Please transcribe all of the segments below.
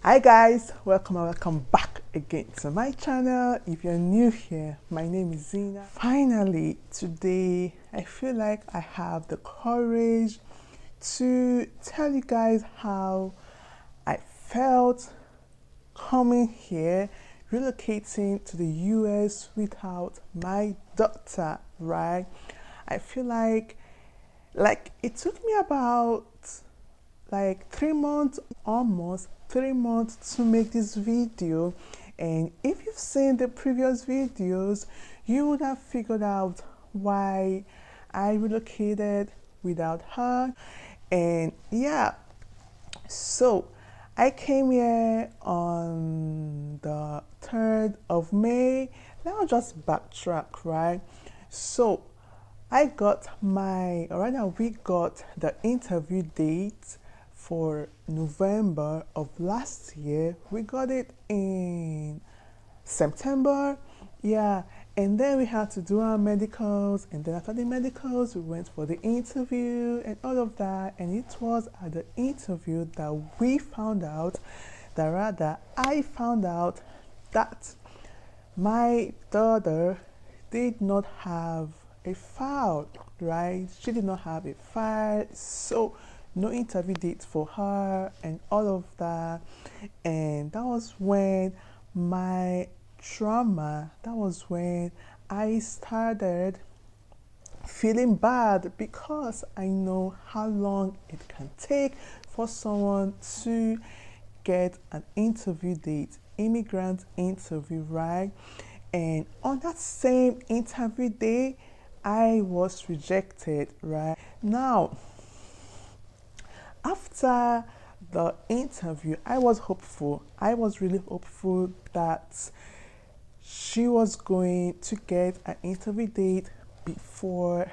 Hi guys, welcome and welcome back again to my channel. If you're new here, my name is Zina. Finally, today I feel like I have the courage to tell you guys how I felt coming here, relocating to the US without my daughter, right? I feel like it took me about 3 months, almost 3 months to make this video, and if you've seen the previous videos you would have figured out why I relocated without her. And yeah, so I came here on the 3rd of May. Now just backtrack, right? So we got the interview date for November of last year. We got it in September, yeah, and then we had to do our medicals, and then after the medicals we went for the interview and all of that. And it was at the interview that I found out that my daughter did not have a file, right? She did not have a file, so no interview date for her and all of that. And that was when my trauma, that was when I started feeling bad, because I know how long it can take for someone to get an interview date, immigrant interview, right? And on that same interview day I was rejected, right? Now, after the interview, I was hopeful. I was really hopeful that she was going to get an interview date before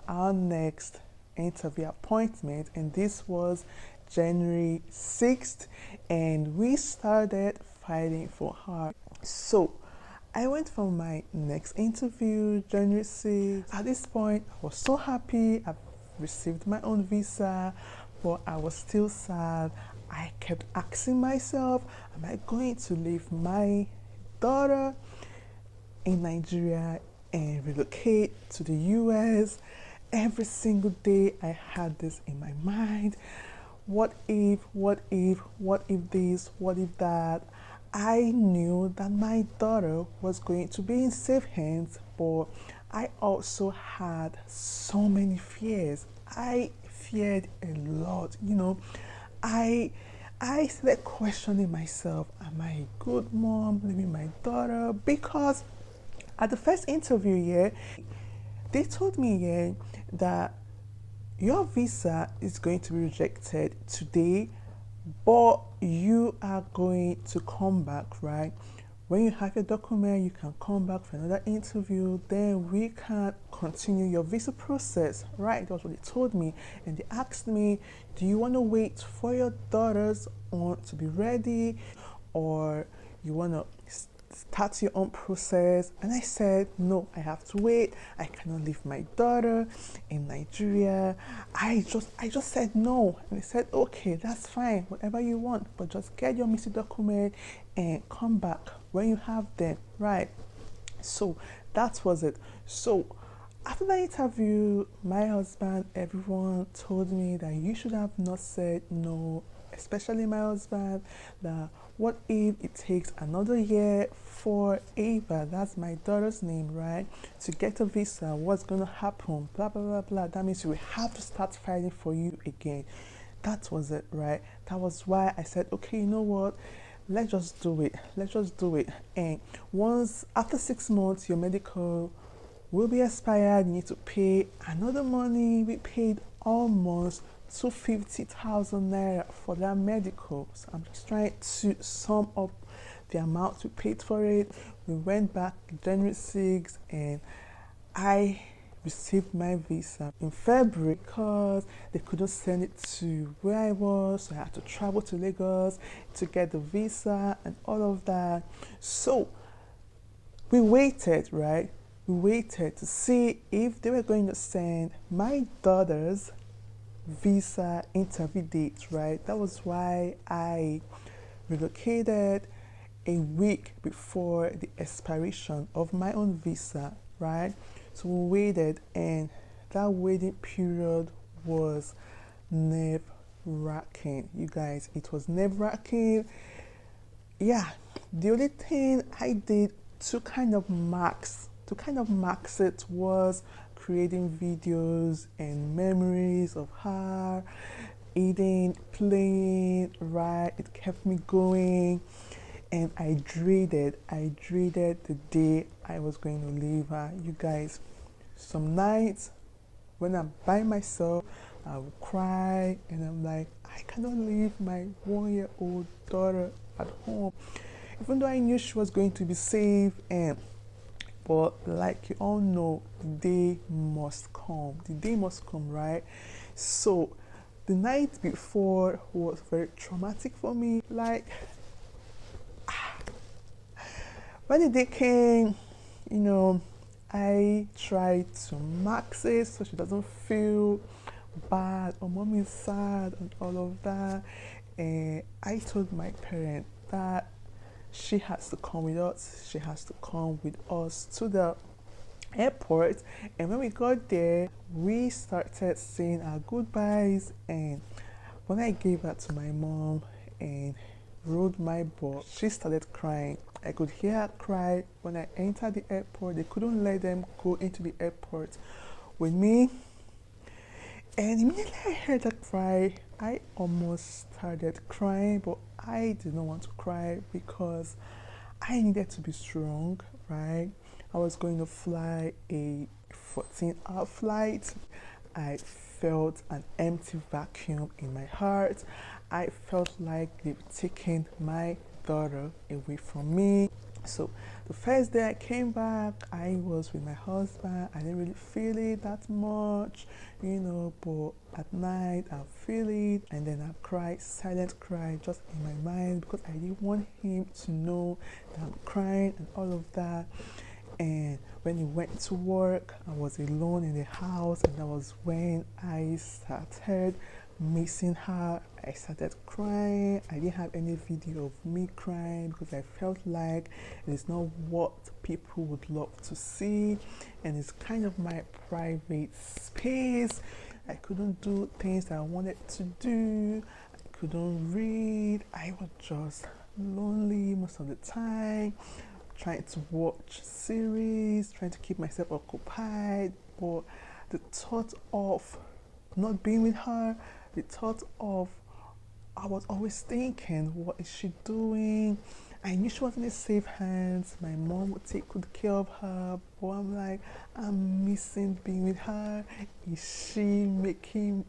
our next interview appointment, and this was January 6th, and we started fighting for her. So I went for my next interview January 6th. At this point, I was so happy. I've received my own visa, but I was still sad. I kept asking myself, am I going to leave my daughter in Nigeria and relocate to the US? Every single day I had this in my mind. What if this, what if that? I knew that my daughter was going to be in safe hands, but I also had so many fears. I feared a lot, I started questioning myself, am I a good mom leaving my daughter? Because at the first interview, yeah, they told me, yeah, that your visa is going to be rejected today, but you are going to come back, right? When you have your document, you can come back for another interview, then we can continue your visa process, right? That's what they told me. And they asked me, do you want to wait for your daughters to be ready, or you want to start your own process? And I said, no, I have to wait. I cannot leave my daughter in Nigeria. I just said no. And they said, okay, that's fine, whatever you want, but just get your missing document and come back when you have them, right? So that was it. So after the interview, my husband, everyone told me that you should have not said no, especially my husband, that what if it takes another year for Ava, that's my daughter's name, right, to get a visa? What's going to happen? Blah, blah, blah, blah. That means we have to start fighting for you again. That was it, right? That was why I said, okay, you know what? Let's just do it. Let's just do it. And once, after 6 months, your medical will be expired, you need to pay another money. We paid almost 250,000 naira for that medical. So I'm just trying to sum up the amount we paid for it. We went back January 6th, and I received my visa in February, because they couldn't send it to where I was, so I had to travel to Lagos to get the visa and all of that. So we waited, right? We waited to see if they were going to send my daughter's visa interview date, right? That was why I relocated a week before the expiration of my own visa, right? So we waited, and that waiting period was nerve-wracking. You guys, it was nerve-wracking. Yeah, the only thing I did to kind of max it was creating videos and memories of her eating, playing, right? It kept me going, and I dreaded the day I was going to leave her. You guys, some nights when I'm by myself, I will cry, and I'm like, I cannot leave my 1-year-old daughter at home, even though I knew she was going to be safe. And but like you all know, the day must come. The day must come, right? So the night before was very traumatic for me. Like, when the day came, I tried to max it so she doesn't feel bad or mommy is sad and all of that. And I told my parent that she has to come with us. She has to come with us to the airport. And when we got there, we started saying our goodbyes. And when I gave her to my mom and rode my bus, she started crying. I could hear her cry when I entered the airport. They couldn't let them go into the airport with me. And immediately I heard her cry, I almost started crying, but I did not want to cry because I needed to be strong, right? I was going to fly a 14-hour flight. I felt an empty vacuum in my heart. I felt like they've taken my daughter away from me. So the first day I came back, I was with my husband. I didn't really feel it that much, but at night I'll feel it, and then I'll cry, silent cry, just in my mind, because I didn't want him to know that I'm crying and all of that. And when he went to work, I was alone in the house, and that was when I started missing her. I started crying. I didn't have any video of me crying because I felt like it is not what people would love to see, and it's kind of my private space. I couldn't do things that I wanted to do. I couldn't read. I was just lonely most of the time, trying to watch series, trying to keep myself occupied. But the thought of not being with her, the thought of, I was always thinking, what is she doing? I knew she was in safe hands. My mom would take good care of her, but I'm like, I'm missing being with her. Is she making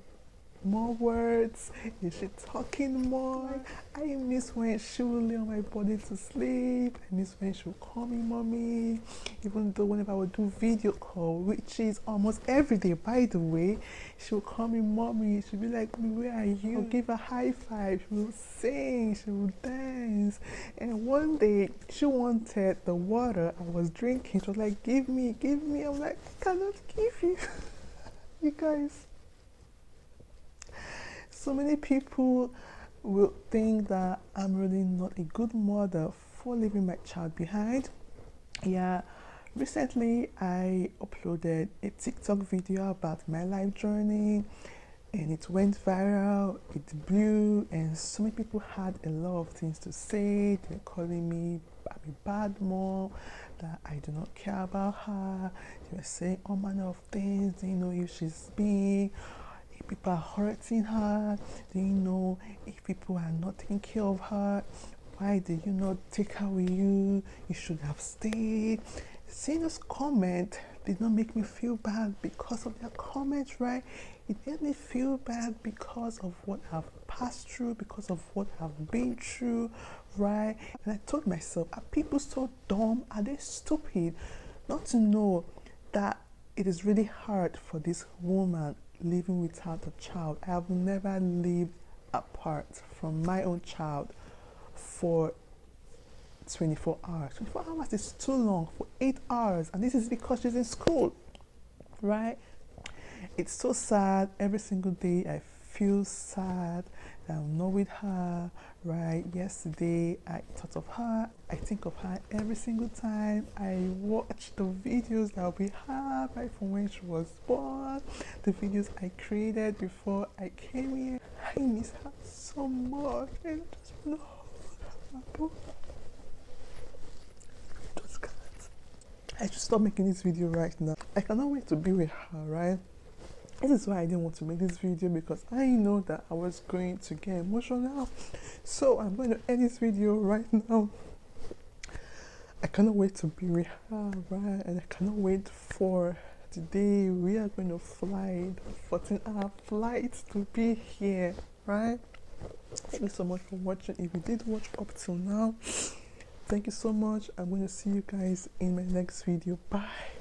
more words? Is she talking more? I miss when she will lay on my body to sleep. I miss when she will call me mommy. Even though whenever I would do video call, which is almost every day by the way, she will call me mommy. She'll be like, where are you? I'll give her a high five. She will sing, she will dance. And one day she wanted the water I was drinking. She was like, give me. I'm like, I cannot give you. You guys, so many people will think that I'm really not a good mother for leaving my child behind. Yeah, recently I uploaded a TikTok video about my life journey, and it went viral, it blew, and so many people had a lot of things to say. They're calling me a bad mom, that I do not care about her. They were saying all manner of things. They know if she's big, if people are hurting her, do you know if people are not taking care of her? Why did you not take her with you? You should have stayed. Seeing this comment did not make me feel bad because of their comments, right? It made me feel bad because of what I've passed through, because of what I've been through, right? And I told myself, are people so dumb? Are they stupid not to know that it is really hard for this woman living without a child? I have never lived apart from my own child for 24 hours. 24 hours is too long, for 8 hours, and this is because she's in school, right? It's so sad. Every single day I feel sad that I'm not with her, right? Yesterday I thought of her. I think of her every single time I watch the videos that we have right from when she was born, the videos I created before I came here. I miss her so much. I just want to hold her book. Just can't. I should stop making this video right now. I cannot wait to be with her, right? This is why I didn't want to make this video, because I know that I was going to get emotional. So I'm going to end this video right now. I cannot wait to be with her, right? And I cannot wait for the day we are going to fly, the 14-hour flight to be here, right? Thank you so much for watching. If you did watch up till now, thank you so much. I'm going to see you guys in my next video. Bye.